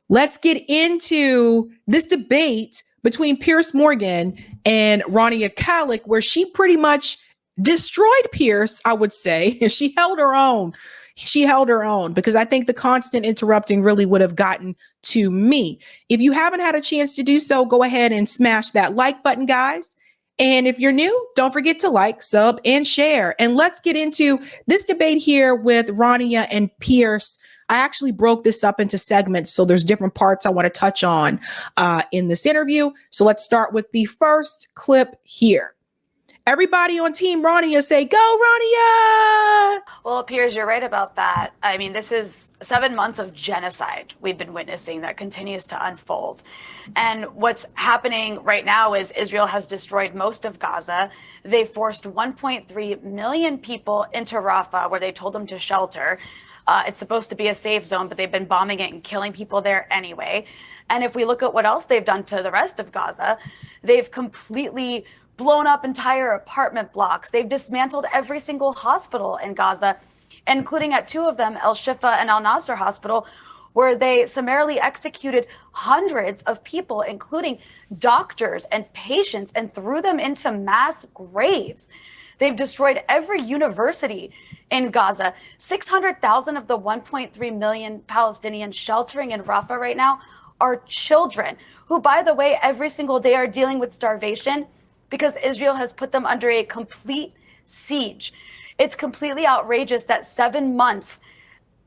let's get into this debate between Piers Morgan and Rania Khalek, where she pretty much destroyed Piers, I would say. She held her own. She held her own, because I think the constant interrupting really would have gotten to me. If you haven't had a chance to do so, go ahead and smash that like button, guys. And if you're new, don't forget to like, sub, and share. And let's get into this debate here with Rania and Piers. I actually broke this up into segments, so there's different parts I want to touch on in this interview. So let's start with the first clip here. Everybody on Team Rania say, go Rania! Well, Piers, you're right about that. I mean, this is 7 months of genocide we've been witnessing that continues to unfold. And what's happening right now is Israel has destroyed most of Gaza. They forced 1.3 million people into Rafah, where they told them to shelter. It's supposed to be a safe zone, but they've been bombing it and killing people there anyway. And if we look at what else they've done to the rest of Gaza, they've completely blown up entire apartment blocks. They've dismantled every single hospital in Gaza, including at 2 of them, El Shifa and Al Nasser Hospital, where they summarily executed hundreds of people, including doctors and patients, and threw them into mass graves. They've destroyed every university in Gaza. 600,000 of the 1.3 million Palestinians sheltering in Rafah right now are children, who, by the way, every single day are dealing with starvation because Israel has put them under a complete siege. It's completely outrageous that 7 months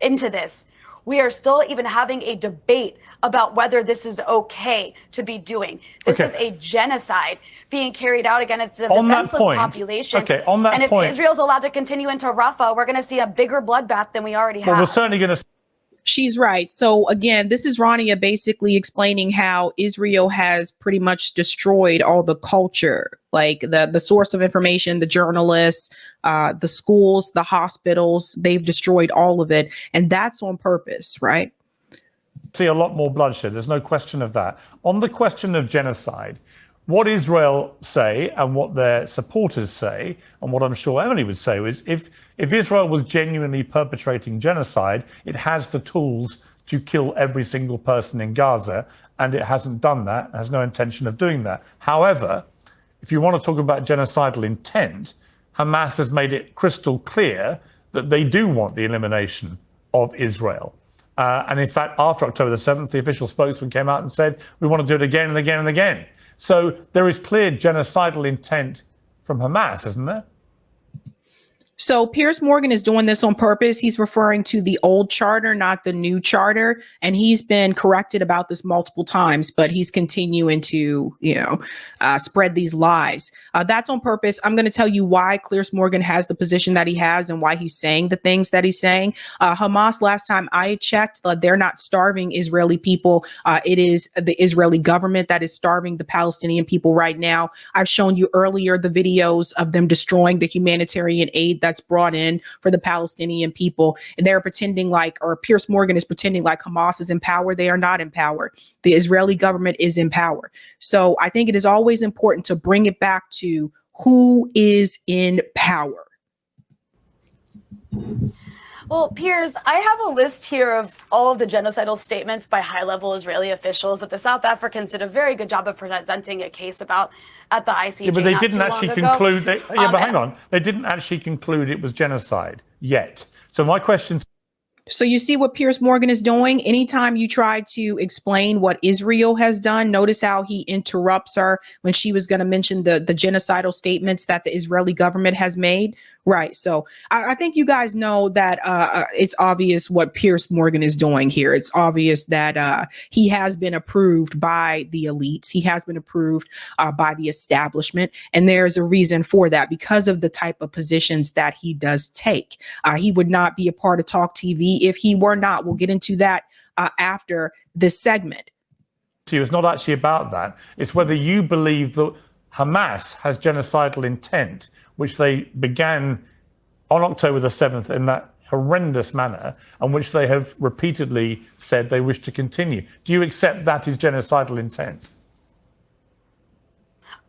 into this, we are still even having a debate about whether this is okay to be doing. This is a genocide being carried out against a defenseless population. And if Israel's allowed to continue into Rafah, we're going to see a bigger bloodbath than we already have. Well, we're certainly going to. She's right. So again, this is Rania basically explaining how Israel has pretty much destroyed all the culture, like the source of information, the journalists, the schools, the hospitals. They've destroyed all of it. And that's on purpose, right? See a lot more bloodshed. There's no question of that. On the question of genocide, what Israel say and what their supporters say, and what I'm sure Emily would say, is if Israel was genuinely perpetrating genocide, it has the tools to kill every single person in Gaza, and it hasn't done that, has no intention of doing that. However, if you want to talk about genocidal intent, Hamas has made it crystal clear that they do want the elimination of Israel. And in fact, after October the 7th, the official spokesman came out and said, we want to do it again and again and again. So there is clear genocidal intent from Hamas, isn't there? So Piers Morgan is doing this on purpose. He's referring to the old charter, not the new charter. And he's been corrected about this multiple times, but he's continuing to, spread these lies. That's on purpose. I'm going to tell you why Piers Morgan has the position that he has and why he's saying the things that he's saying. Hamas, last time I checked, they're not starving Israeli people. It is the Israeli government that is starving the Palestinian people right now. I've shown you earlier the videos of them destroying the humanitarian aid that's brought in for the Palestinian people. And they're pretending or Piers Morgan is pretending like Hamas is in power. They are not in power. The Israeli government is in power. So I think it is always important to bring it back to who is in power. Well, Piers, I have a list here of all of the genocidal statements by high-level Israeli officials that the South Africans did a very good job of presenting a case about at the ICJ. Yeah, but they didn't actually conclude. But hang on. They didn't actually conclude it was genocide yet. So my question. So you see what Piers Morgan is doing? Anytime you try to explain what Israel has done, notice how he interrupts her when she was going to mention the genocidal statements that the Israeli government has made. Right. So I think you guys know that it's obvious what Piers Morgan is doing here. It's obvious that he has been approved by the elites. He has been approved by the establishment. And there's a reason for that because of the type of positions that he does take. He would not be a part of Talk TV if he were not. We'll get into that after this segment. It's not actually about that. It's whether you believe that Hamas has genocidal intent, which they began on October the 7th in that horrendous manner, and which they have repeatedly said they wish to continue. Do you accept that is genocidal intent?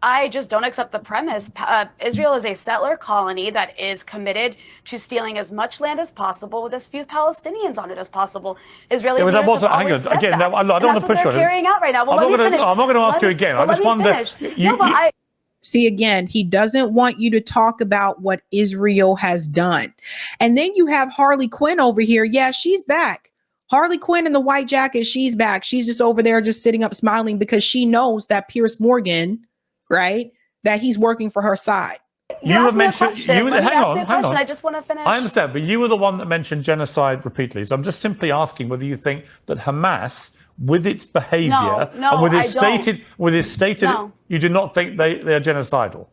I just don't accept the premise. Israel is a settler colony that is committed to stealing as much land as possible with as few Palestinians on it as possible. Israeli leaders have always said that. I don't want to push on it. Carrying out right now. Well, I'm not going to ask you again. I just wonder. See, again, he doesn't want you to talk about what Israel has done. And then you have Harley Quinn over here. Yeah, she's back. Harley Quinn in the white jacket, she's back. She's just over there just sitting up smiling because she knows that Piers Morgan, right, that he's working for her side. You have mentioned, hang on. I just want to finish. I understand, but you were the one that mentioned genocide repeatedly. So I'm just simply asking whether you think that Hamas, with its behavior and with its stated, you do not think they are genocidal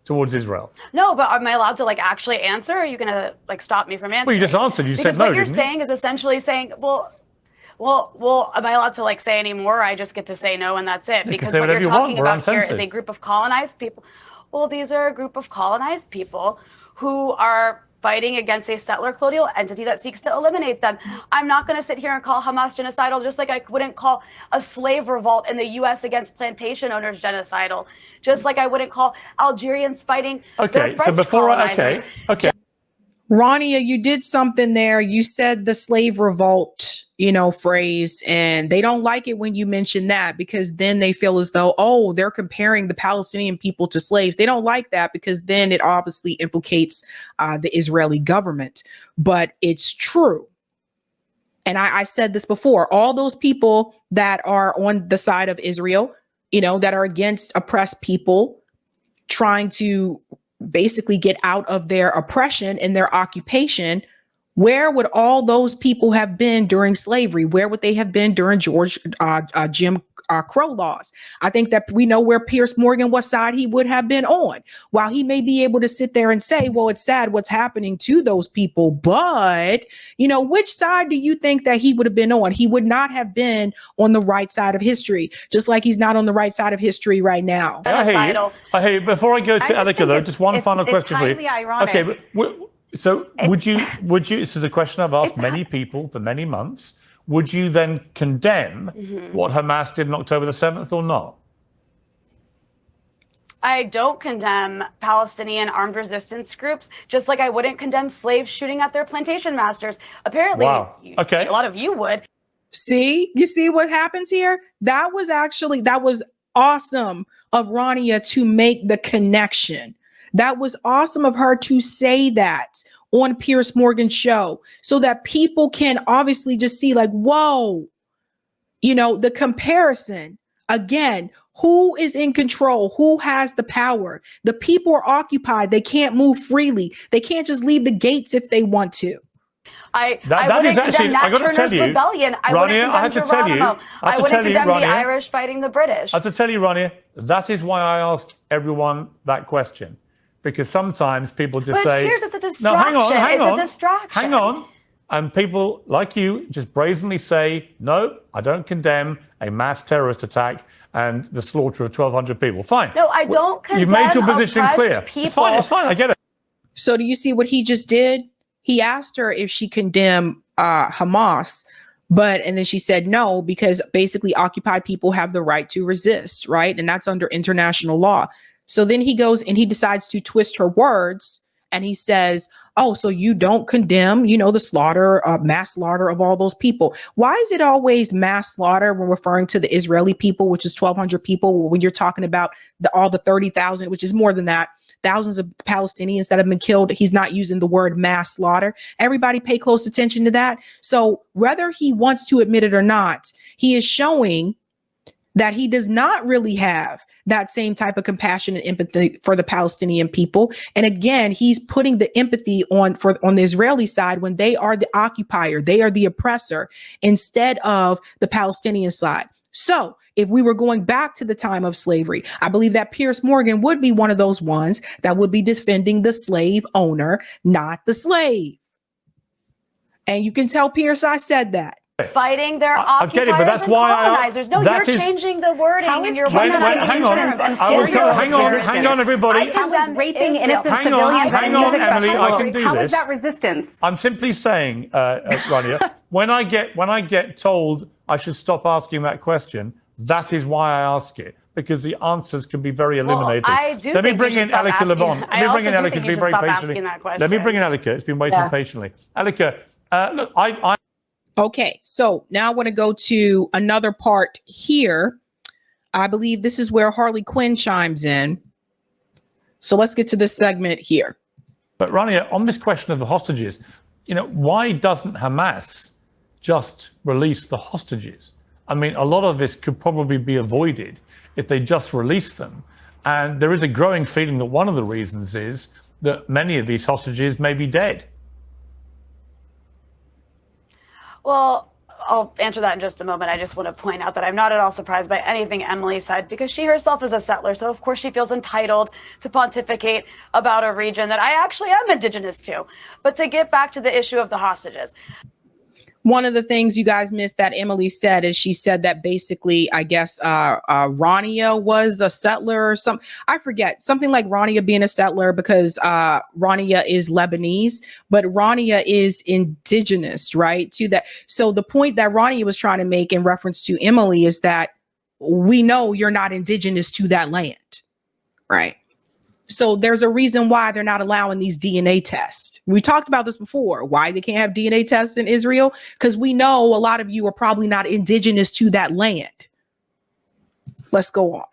towards Israel? No, but am I allowed to actually answer? Or are you going to stop me from answering? Well, you just answered. You said no. Because what you're saying is essentially saying, well, am I allowed to say any more? I just get to say no and that's it. Because what you're talking about here is a group of colonized people. Well, these are a group of colonized people who are fighting against a settler colonial entity that seeks to eliminate them. I'm not going to sit here and call Hamas genocidal, just like I wouldn't call a slave revolt in the U.S. against plantation owners genocidal, just like I wouldn't call Algerians fighting their French colonizers. Rania, you did something there. You said the slave revolt, phrase, and they don't like it when you mention that because then they feel as though, oh, they're comparing the Palestinian people to slaves. They don't like that because then it obviously implicates the Israeli government. But it's true. And I said this before, all those people that are on the side of Israel, that are against oppressed people, trying to basically get out of their oppression and their occupation, where would all those people have been during slavery? Where would they have been during Jim Crow laws? I think that we know where Piers Morgan, what side he would have been on. While he may be able to sit there and say, well, it's sad what's happening to those people, but, which side do you think that he would have been on? He would not have been on the right side of history, just like he's not on the right side of history right now. I hear you. Before I go to Alika, though, just one final question for you. Ironic. Okay, but so would you, this is a question I've asked many people for many months, would you then condemn what Hamas did on October the 7th or not? I don't condemn Palestinian armed resistance groups, just like I wouldn't condemn slaves shooting at their plantation masters. Apparently, a lot of you would. You see what happens here? That was awesome of Rania to make the connection. That was awesome of her to say that on Piers Morgan's show so that people can obviously just see whoa, the comparison. Again, who is in control? Who has the power? The people are occupied. They can't move freely. They can't just leave the gates if they want to. I wouldn't condemn Nat Turner's rebellion. I wouldn't condemn Geronimo. I wouldn't condemn the Irish fighting the British. I have to tell you, Rania, that is why I ask everyone that question. Because sometimes people just say, Piers, it's a distraction. No, hang on. It's a distraction. Hang on. And people like you just brazenly say, no, I don't condemn a mass terrorist attack and the slaughter of 1,200 people. Fine. No, I don't condemn You've made your position clear. People. It's fine, I get it. So do you see what he just did? He asked her if she condemned Hamas, and then she said no, because basically occupied people have the right to resist, right? And that's under international law. So then he goes and he decides to twist her words and he says, oh, so you don't condemn, the slaughter, mass slaughter of all those people. Why is it always mass slaughter when referring to the Israeli people, which is 1,200 people, when you're talking about all the 30,000, which is more than that, thousands of Palestinians that have been killed? He's not using the word mass slaughter. Everybody pay close attention to that. So whether he wants to admit it or not, he is showing that he does not really have that same type of compassion and empathy for the Palestinian people. And again, he's putting the empathy on the Israeli side when they are the occupier, they are the oppressor, instead of the Palestinian side. So if we were going back to the time of slavery, I believe that Piers Morgan would be one of those ones that would be defending the slave owner, not the slave. And you can tell Piers I said that. Fighting their occupiers and colonizers. No, you're changing the wording and you're hang on, everybody. How is raping innocent civilians? Hang on, Emily. I can do this. How is that resistance? I'm simply saying, Rania, when I get told I should stop asking that question, that is why I ask it. because the answers can be very eliminating. I do Let me think bring you should in stop Alika asking- Lebon. Let I me bring also in do Alika. think It's you been should very stop patiently. asking that question. Let me bring in Alika. It's been waiting patiently. Alika, look, I Okay, so now I want to go to another part here. I believe this is where Harley Quinn chimes in. So let's get to this segment here. But Rania, on this question of the hostages, why doesn't Hamas just release the hostages? I mean, a lot of this could probably be avoided if they just release them. And there is a growing feeling that one of the reasons is that many of these hostages may be dead. Well, I'll answer that in just a moment. I just want to point out that I'm not at all surprised by anything Emily said, because she herself is a settler. So, of course, she feels entitled to pontificate about a region that I actually am indigenous to. But to get back to the issue of the hostages. One of the things you guys missed that Emily said is she said that basically, I guess, Rania was a settler or something. I forget, something like Rania being a settler, because Rania is Lebanese, but Rania is indigenous, right? To that. So the point that Rania was trying to make in reference to Emily is that we know you're not indigenous to that land, right? So there's a reason why they're not allowing these DNA tests. We talked about this before, why they can't have DNA tests in Israel, because we know a lot of you are probably not indigenous to that land. Let's go on.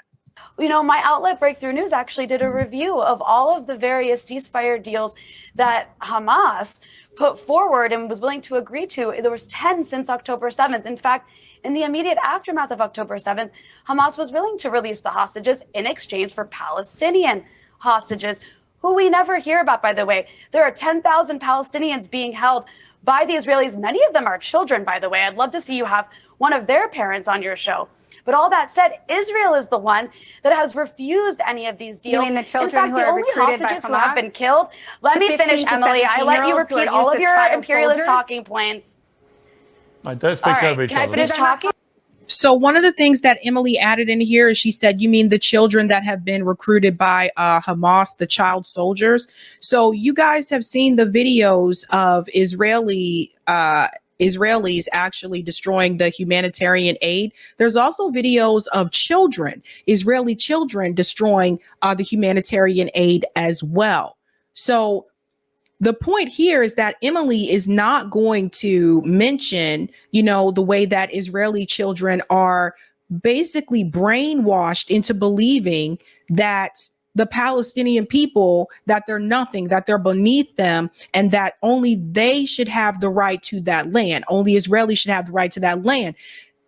My outlet Breakthrough News actually did a review of all of the various ceasefire deals that Hamas put forward and was willing to agree to. There was 10 since October 7th. In fact, in the immediate aftermath of October 7th, Hamas was willing to release the hostages in exchange for Palestinian hostages, who we never hear about, by the way. There are 10,000 Palestinians being held by the Israelis. Many of them are children, by the way. I'd love to see you have one of their parents on your show. But all that said, Israel is the one that has refused any of these deals. You mean the children in fact, who the are only recruited by hostages who have Hamas? been killed. Let The me finish, 15 to Emily. I let you 17-year-olds who are repeat all used of as your child imperialist soldiers? talking points. I don't All speak right, over each can I other. finish talking? So one of the things that Emily added in here is she said, you mean the children that have been recruited by Hamas, the child soldiers? So you guys have seen the videos of Israelis actually destroying the humanitarian aid. There's also videos of children, Israeli children, destroying the humanitarian aid as well. So the point here is that Emily is not going to mention, the way that Israeli children are basically brainwashed into believing that the Palestinian people, that they're nothing, that they're beneath them, and that only they should have the right to that land. Only Israelis should have the right to that land.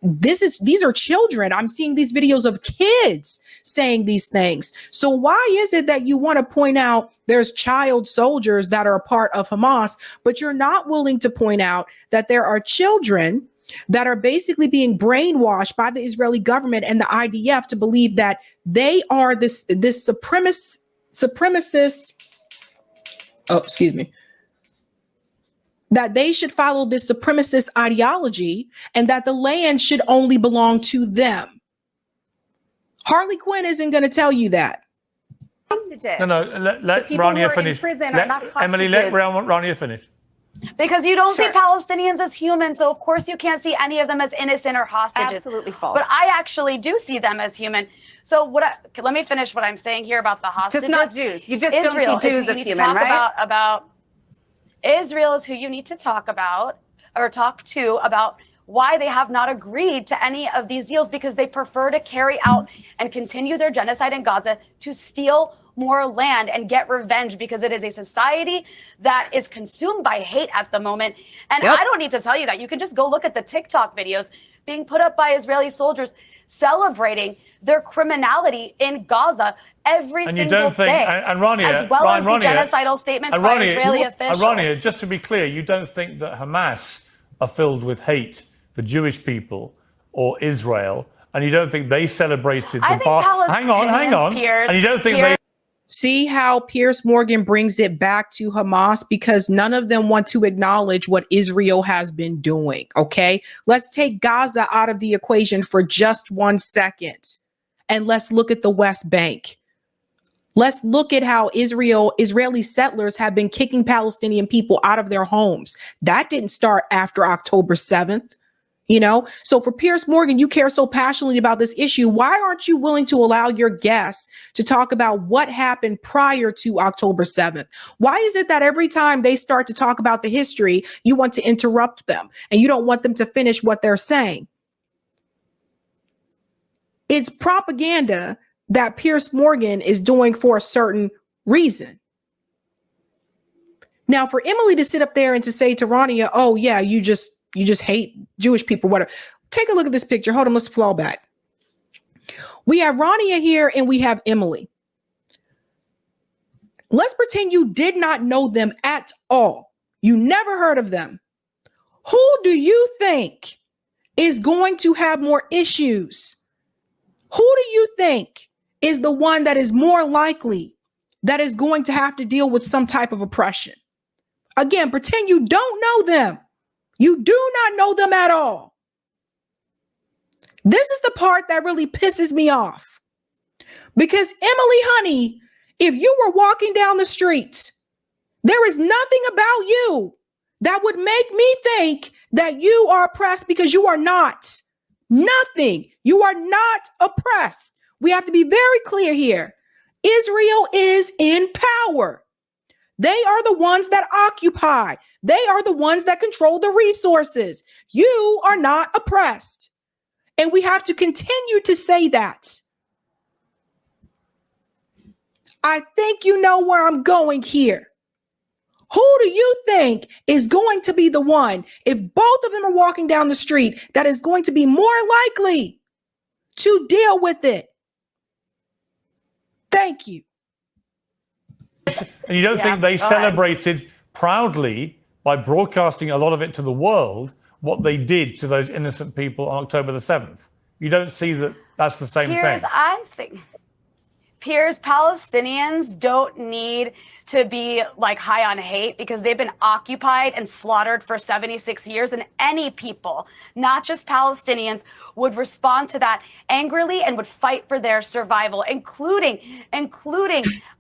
These are children. I'm seeing these videos of kids saying these things. So why is it that you want to point out there's child soldiers that are a part of Hamas, but you're not willing to point out that there are children that are basically being brainwashed by the Israeli government and the IDF to believe that they are this supremacist, that they should follow this supremacist ideology and that the land should only belong to them. Harley Quinn isn't going to tell you that. Hostages. No, let Rania finish. Emily, let Rania finish. Because you don't Sure. see Palestinians as humans, so of course you can't see any of them as innocent or hostages. Absolutely false. But I actually do see them as human. So let me finish what I'm saying here about the hostages. Just not Jews. You just Israel don't see is Jews who you as need human, to talk right? about Israel is who you need to talk about or talk to about why they have not agreed to any of these deals, because they prefer to carry out and continue their genocide in Gaza to steal more land and get revenge, because it is a society that is consumed by hate at the moment. And I don't need to tell you that. You can just go look at the TikTok videos being put up by Israeli soldiers celebrating their criminality in Gaza every And you single don't think, day, and Rania, as well as the genocidal statements by Israeli officials. And Rania, just to be clear, you don't think that Hamas are filled with hate for Jewish people or Israel, and you don't think they celebrated I the think Palestinians, hang on, Piers, and you don't think Piers, they. See how Piers Morgan brings it back to Hamas, because none of them want to acknowledge what Israel has been doing. Okay, let's take Gaza out of the equation for just 1 second. And let's look at the West Bank. Let's look at how Israeli settlers have been kicking Palestinian people out of their homes. That didn't start after October 7th. You know, so for Piers Morgan, you care so passionately about this issue. Why aren't you willing to allow your guests to talk about what happened prior to October 7th? Why is it that every time they start to talk about the history, you want to interrupt them and you don't want them to finish what they're saying? It's propaganda that Piers Morgan is doing for a certain reason. Now, for Emily to sit up there and to say to Rania, oh, yeah, you just hate Jewish people, whatever. Take a look at this picture. Hold on, let's fall back. We have Rania here and we have Emily. Let's pretend you did not know them at all. You never heard of them. Who do you think is going to have more issues? Who do you think is the one that is more likely that is going to have to deal with some type of oppression? Again, pretend you don't know them. You do not know them at all. This is the part that really pisses me off. Because Emily, honey, if you were walking down the street, there is nothing about you that would make me think that you are oppressed, because you are not. Nothing. You are not oppressed. We have to be very clear here. Israel is in power. They are the ones that occupy. They are the ones that control the resources. You are not oppressed. And we have to continue to say that. I think you know where I'm going here. Who do you think is going to be the one, if both of them are walking down the street, that is going to be more likely to deal with it? Thank you. And you don't think they celebrated proudly by broadcasting a lot of it to the world what they did to those innocent people on October the 7th? You don't see that that's the same Piers, thing? I think Piers, Palestinians don't need to be like high on hate, because they've been occupied and slaughtered for 76 years. And any people, not just Palestinians, would respond to that angrily and would fight for their survival, including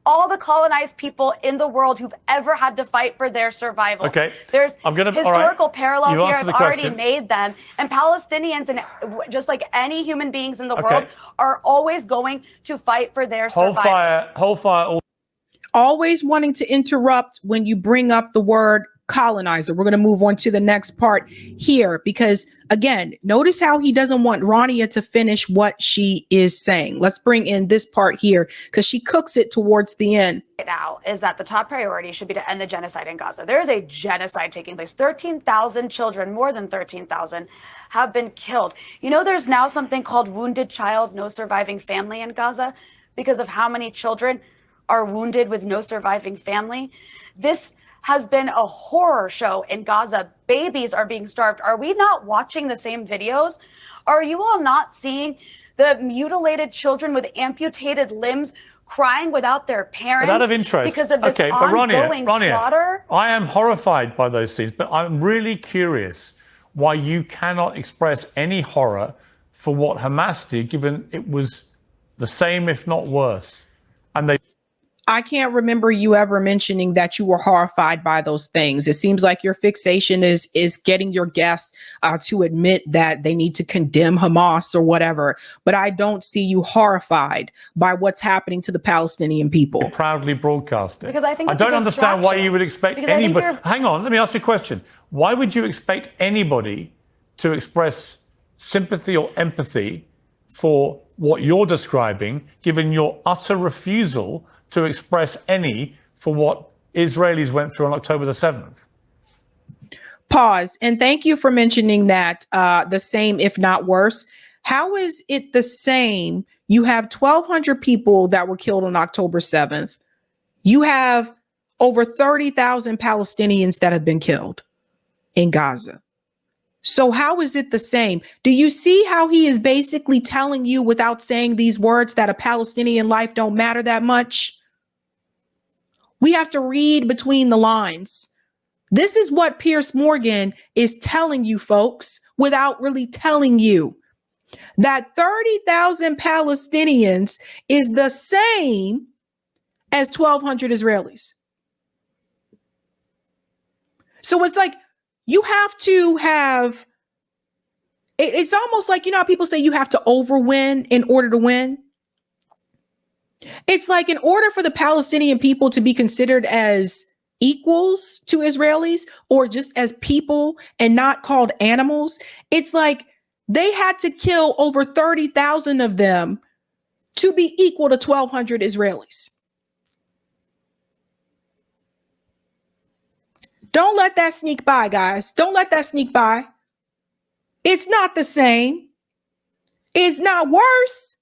all the colonized people in the world who've ever had to fight for their survival. Okay. There's historical parallels here. I've already made them. And Palestinians, and just like any human beings in the world, are always going to fight for their survival. Hold fire. Always wanting to interrupt when you bring up the word colonizer. We're going to move on to the next part here, because again, notice how he doesn't want Rania to finish what she is saying. Let's bring in this part here, because she cooks it towards the end. Right now is that the top priority should be to end the genocide in Gaza. There is a genocide taking place. 13,000 children, more than 13,000, have been killed. You know, there's now something called wounded child, no surviving family in Gaza, because of how many children are wounded with no surviving family. This has been a horror show in Gaza. Babies are being starved. Are we not watching the same videos? Are you all not seeing the mutilated children with amputated limbs crying without their parents? But out of interest, because of this ongoing slaughter? I am horrified by those scenes, but I'm really curious why you cannot express any horror for what Hamas did, given it was the same, if not worse. And I can't remember you ever mentioning that you were horrified by those things. It seems like your fixation is getting your guests to admit that they need to condemn Hamas or whatever. But I don't see you horrified by what's happening to the Palestinian people. Proudly broadcast it. Because I think I don't understand why you would expect anybody. Hang on, let me ask you a question. Why would you expect anybody to express sympathy or empathy for what you're describing, given your utter refusal to express any for what Israelis went through on October the 7th? Pause. And thank you for mentioning that the same, if not worse. How is it the same? You have 1,200 people that were killed on October 7th. You have over 30,000 Palestinians that have been killed in Gaza. So how is it the same? Do you see how he is basically telling you, without saying these words, that a Palestinian life don't matter that much? We have to read between the lines. This is what Piers Morgan is telling you, folks, without really telling you that 30,000 Palestinians is the same as 1,200 Israelis. So it's like you have to have It's almost like, you know how people say you have to overwin in order to win? It's like, in order for the Palestinian people to be considered as equals to Israelis, or just as people and not called animals, it's like they had to kill over 30,000 of them to be equal to 1,200 Israelis. Don't let that sneak by, guys. Don't let that sneak by. It's not the same. It's not worse.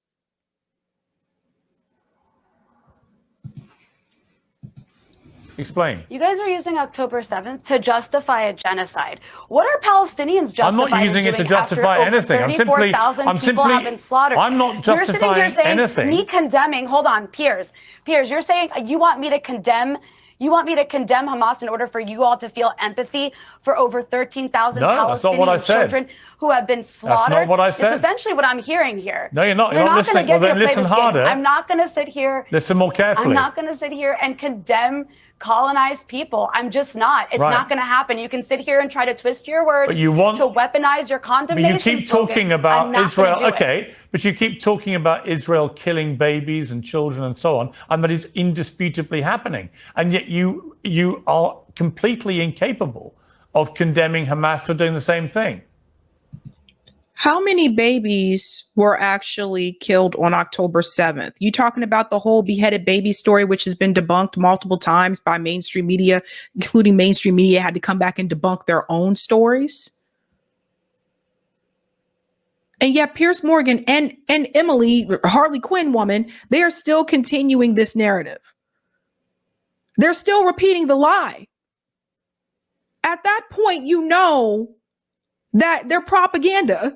Explain. You guys are using October 7th to justify a genocide. What are Palestinians justifying? I'm not using it to justify anything. I'm simply people have been slaughtered. I'm not justifying you're sitting here saying, anything. Me condemning. Hold on, Piers. You're saying you want me to condemn. You want me to condemn Hamas in order for you all to feel empathy for over 13,000 Palestinian children who have been slaughtered? That's not what I said. It's essentially what I'm hearing here. No, you're not. You're not listening. Well, then listen harder. I'm not going to sit here. Listen more carefully. I'm not going to sit here and condemn colonized people. I'm just not. It's not going to happen. You can sit here and try to twist your words but you want, to weaponize your condemnation. But you keep talking about Israel. Okay, but you keep talking about Israel killing babies and children and so on, and that is indisputably happening. And yet you are completely incapable of condemning Hamas for doing the same thing. How many babies were actually killed on October 7th? You talking about the whole beheaded baby story, which has been debunked multiple times by mainstream media, including mainstream media had to come back and debunk their own stories? And yet Piers Morgan and Emily, Harley Quinn woman, they are still continuing this narrative. They're still repeating the lie. At that point, you know that they're propaganda.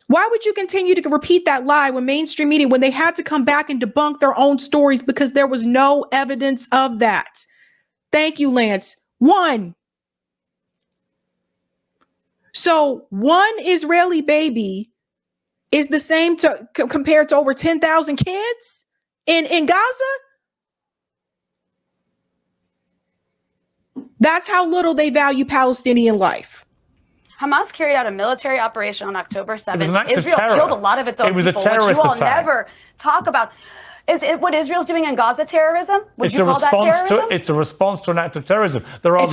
Why would you continue to repeat that lie when mainstream media, when they had to come back and debunk their own stories because there was no evidence of that? Thank you, Lance. One. So one Israeli baby is the same to compared to over 10,000 kids in Gaza? That's how little they value Palestinian life. Hamas carried out a military operation on October 7th. It was an act of Israel terror. killed a lot of its own people, which you all never talk about. Is it what Israel's doing in Gaza terrorism? Would you call that terrorism? It's a response to an act of terrorism. There are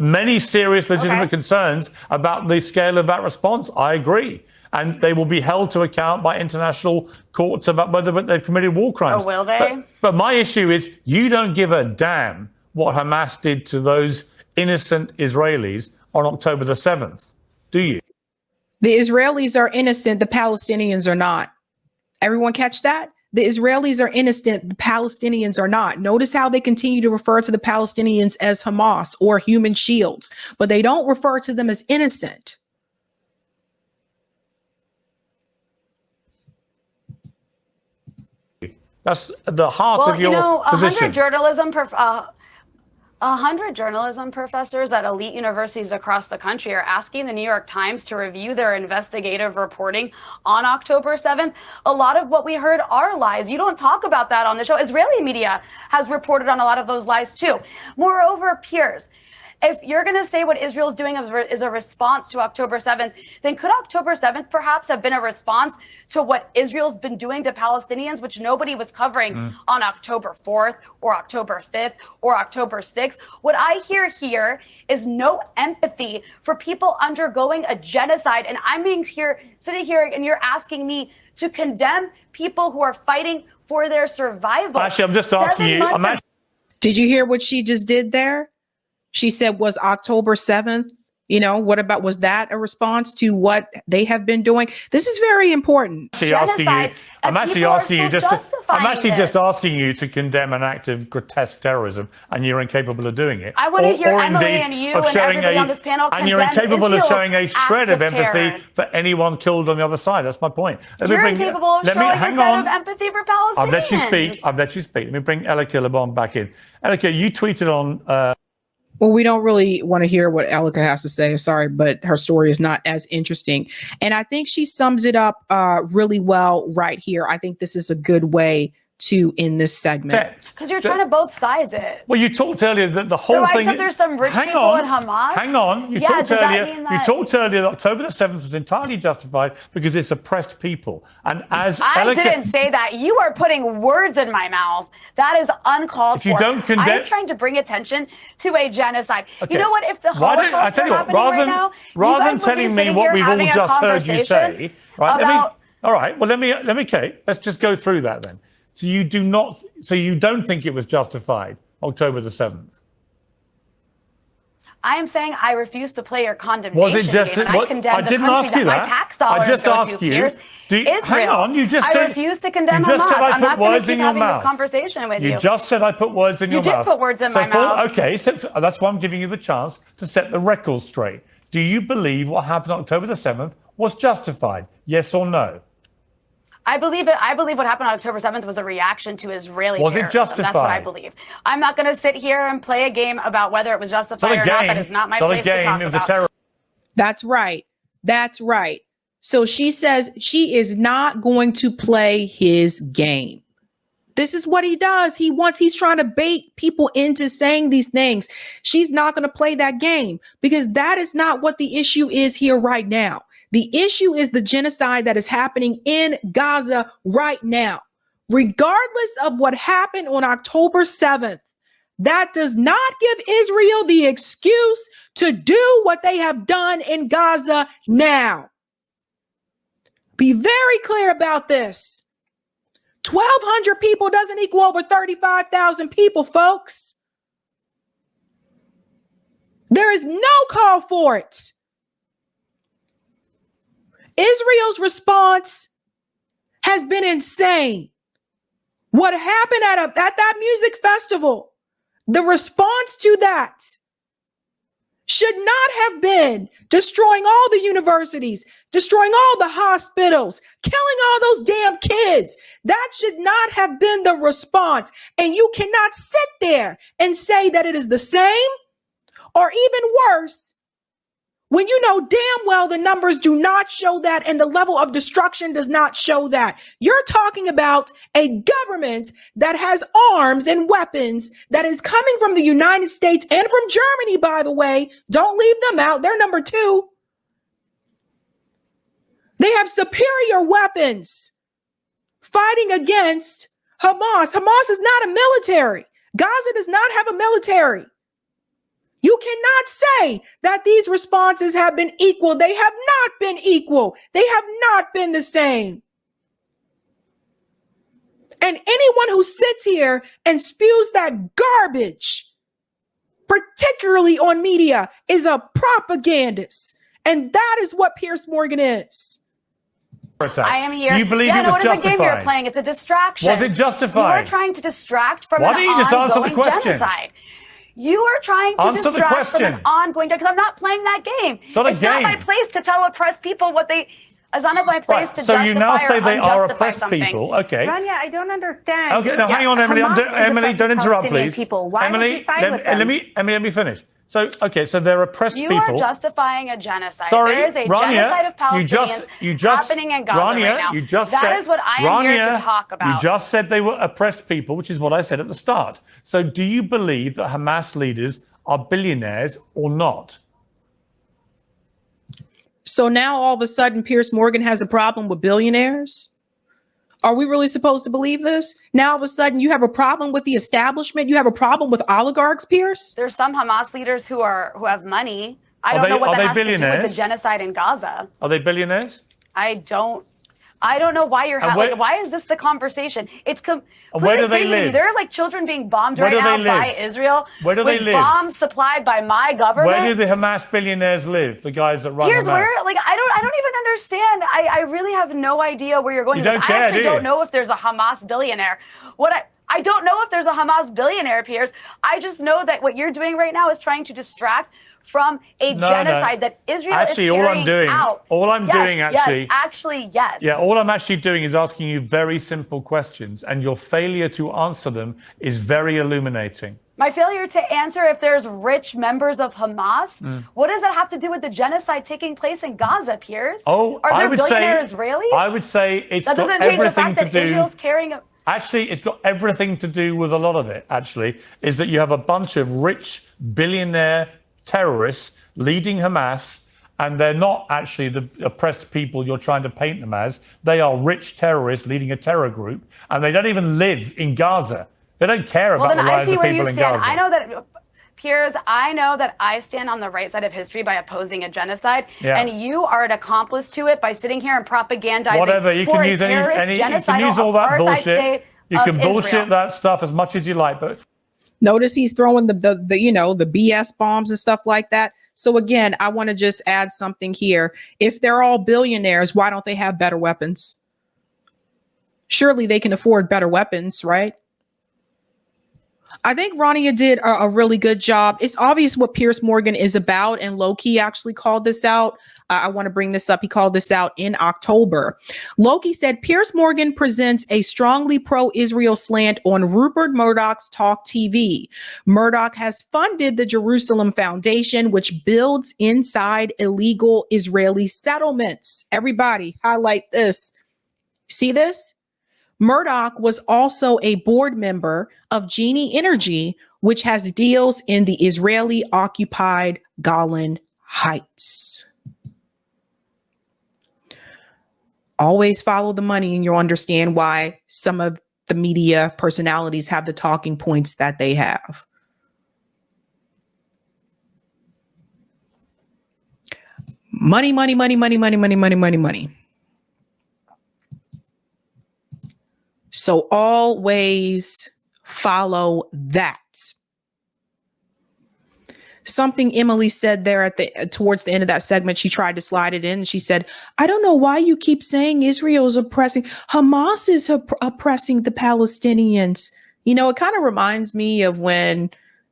many serious legitimate concerns about the scale of that response. I agree. And they will be held to account by international courts about whether they've committed war crimes. Oh, will they? But my issue is you don't give a damn what Hamas did to those innocent Israelis on October the 7th, do you? The Israelis are innocent. The Palestinians are not. Everyone catch that? The Israelis are innocent. The Palestinians are not. Notice how they continue to refer to the Palestinians as Hamas or human shields, but they don't refer to them as innocent. That's the heart of your position. 100 journalism professors at elite universities across the country are asking the New York Times to review their investigative reporting on October 7th. A lot of what we heard are lies. You don't talk about that on the show. Israeli media has reported on a lot of those lies too. Moreover, Piers, if you're going to say what Israel's doing is a response to October 7th, then could October 7th perhaps have been a response to what Israel's been doing to Palestinians, which nobody was covering on October 4th or October 5th or October 6th? What I hear here is no empathy for people undergoing a genocide. And I'm sitting here and you're asking me to condemn people who are fighting for their survival. Actually, I'm just asking you. Did you hear what she just did there? She said, was October 7th, was that a response to what they have been doing? This is very important. I'm actually just asking you to condemn an act of grotesque terrorism, and you're incapable of doing it. I want to hear Emily and you and everybody on this panel condemn you're incapable of showing a shred of empathy terror for anyone killed on the other side. That's my point. You're incapable of showing a shred of empathy for Palestinians. I've let you speak. Let me bring Elika Lebon back in. Elika, you tweeted on... Well, we don't really want to hear what Elika has to say. Sorry, but her story is not as interesting. And I think she sums it up really well right here. I think this is a good way in this segment. Because you're trying to both sides it. Well, you talked earlier that the whole So thing. except there's some rich people in Hamas. Hang on. You Yeah, talked does that earlier. mean You that- talked earlier that October the 7th was entirely justified because it's oppressed people. And as I didn't say that. You are putting words in my mouth. That is uncalled If you for. don't condemn- I'm trying to bring attention to a genocide. Okay. You know what? If the Why don't- I Holocaust tell were you what, happening rather right than- now, rather you than guys would telling be me sitting what here we've all having a just heard you conversation say, right? about- All right. Well, let me. Okay. Let's just go through that then. So you do not. So you don't think it was justified, October the 7th? I am saying I refuse to play your condemnation Was it just? game, and I condemn the didn't country ask you that that. my tax dollars I just go asked to, you. Piers. Israel. Hang on. You just said. I refuse to condemn You just Hamas. said I I'm put not going to words keep in your having mouth. this conversation with you. You just said I put words in your did mouth. put words in my Paul, mouth. Okay, so that's why I'm giving you the chance to set the record straight. Do you believe what happened on October the 7th was justified? Yes or no? I believe it. I believe what happened on October 7th was a reaction to Israeli Was it terrorism. That's what I justified? believe. I'm not going to sit here and play a game about whether it was justified or not. That is not my place to talk It was a about. terror. That's right. That's right. So she says she is not going to play his game. This is what he does. He's trying to bait people into saying these things. She's not going to play that game because that is not what the issue is here right now. The issue is the genocide that is happening in Gaza right now. Regardless of what happened on October 7th, that does not give Israel the excuse to do what they have done in Gaza now. Be very clear about this. 1,200 people doesn't equal over 35,000 people, folks. There is no call for it. Israel's response has been insane. What happened at that music festival, the response to that should not have been destroying all the universities, destroying all the hospitals, killing all those damn kids. That should not have been the response. And you cannot sit there and say that it is the same or even worse when you know damn well the numbers do not show that and the level of destruction does not show that. You're talking about a government that has arms and weapons that is coming from the United States and from Germany, by the way. Don't leave them out. They're number two. They have superior weapons fighting against Hamas. Hamas is not a military. Gaza does not have a military. You cannot say that these responses have been equal. They have not been equal. They have not been the same. And anyone who sits here and spews that garbage, particularly on media, is a propagandist. And that is what Piers Morgan is. I am here. Do you believe it was no, it is a game you're justified? playing. It's a distraction. Was it justified? You are trying to distract from Why an don't you just answer the ongoing question? genocide. You are trying to Answer the distract from question. an ongoing genocide. Because I'm not playing that game. It's not a not my game. place to tell oppressed people what they. It's not my place Right. to So justify you now say or they are unjustify oppressed something. people. Okay. Rania, I don't understand. Okay, now hang Yes. on, Emily. Hamas is Emily, don't oppressing interrupt, Palestinian please. people. Why would Emily, you side with them? let me finish. So, okay, so they're oppressed You people. are justifying a genocide. Sorry, there is a Rania, genocide of Palestinians you just happening in Gaza Rania, right now. You just That said, is what I am here to talk about. You just said they were oppressed people, which is what I said at the start. So do you believe that Hamas leaders are billionaires or not? So now all of a sudden, Piers Morgan has a problem with billionaires? Are we really supposed to believe this? Now all of a sudden you have a problem with the establishment? You have a problem with oligarchs, Piers? There's some Hamas leaders who have money. I Are don't they- know what are that they has to do with billionaires? the genocide in Gaza. Are they billionaires? I don't know why you're And where- why is this the conversation? It's completely where do they crazy to me. live? There are like children being bombed Where right do now they by live? Israel. Where do they with live? bombs supplied by my government. Where do the Hamas billionaires live? The guys that run Here's Hamas? where, like, I don't even understand. I really have no idea where you're going You with don't this. care, I actually do you? don't know if there's a Hamas billionaire. I don't know if there's a Hamas billionaire, Piers. I just know that what you're doing right now is trying to distract from a genocide that Israel Actually, is all I'm carrying doing- out. all I'm doing actually- yes. Yeah, all I'm actually doing is asking you very simple questions, and your failure to answer them is very illuminating. My failure to answer if there's rich members of Hamas, what does that have to do with the genocide taking place in Gaza, Piers? Oh, are I there would billionaire say, Israelis? I would say it's that got doesn't change the everything fact to that do. Israel's carrying Actually, it's got everything to do with a lot of it, actually, is that you have a bunch of rich billionaire terrorists leading Hamas, and they're not actually the oppressed people you're trying to paint them as. They are rich terrorists leading a terror group, and they don't even live in Gaza. They don't care about the lives of people in Gaza. I know that, Piers, I know that I stand on the right side of history by opposing a genocide, and you are an accomplice to it by sitting here and propagandizing. Whatever, you can use any you can use all that bullshit. You can bullshit that stuff as much as you like, but notice he's throwing the you know, the BS bombs and stuff like that. So again, I want to just add something here. If they're all billionaires, why don't they have better weapons? Surely they can afford better weapons, right? I think Rania did a really good job. It's obvious what Piers Morgan is about, and Loki actually called this out. I want to bring this up. He called this out in October. Loki said Piers Morgan presents a strongly pro-Israel slant on Rupert Murdoch's Talk TV. Murdoch has funded the Jerusalem Foundation, which builds inside illegal Israeli settlements. Everybody, highlight this. See this? Murdoch was also a board member of Genie Energy, which has deals in the Israeli-occupied Golan Heights. Always follow the money, and you'll understand why some of the media personalities have the talking points that they have. Money, money, money, money, money, money, money, money, money. So always follow that. Something Emily said there towards the end of that segment, she tried to slide it in. And she said, I don't know why you keep saying Israel is oppressing. Hamas is oppressing the Palestinians. You know, it kind of reminds me of when,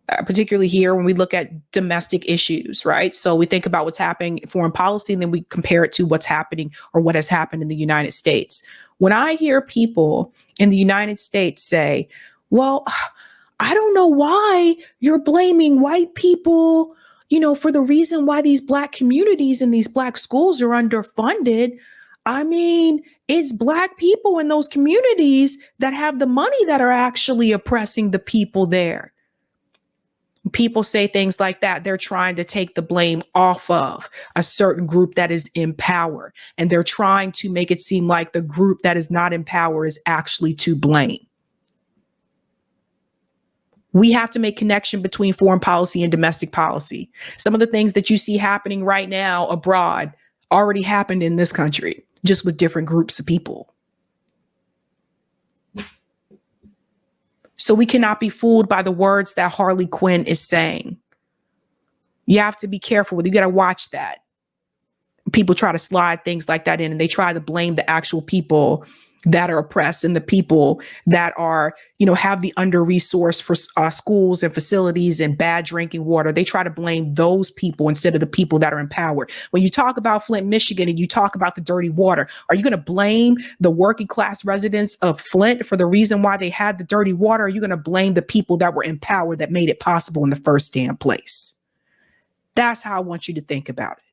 particularly here, when we look at domestic issues, right? So we think about what's happening in foreign policy, and then we compare it to what's happening or what has happened in the United States. When I hear people in the United States say, well, I don't know why you're blaming white people, you know, for the reason why these Black communities and these Black schools are underfunded. I mean, it's Black people in those communities that have the money that are actually oppressing the people there. People say things like that. They're trying to take the blame off of a certain group that is in power. And they're trying to make it seem like the group that is not in power is actually to blame. We have to make connection between foreign policy and domestic policy. Some of the things that you see happening right now abroad already happened in this country, just with different groups of people. So we cannot be fooled by the words that Harley Quinn is saying. You have to be careful with it. You got to watch that. People try to slide things like that in, and they try to blame the actual people that are oppressed and the people that are, you know, have the under-resourced for schools and facilities and bad drinking water. They try to blame those people instead of the people that are in power. When you talk about Flint, Michigan, and you talk about the dirty water, are you going to blame the working class residents of Flint for the reason why they had the dirty water? Or are you going to blame the people that were in power that made it possible in the first damn place? That's how I want you to think about it.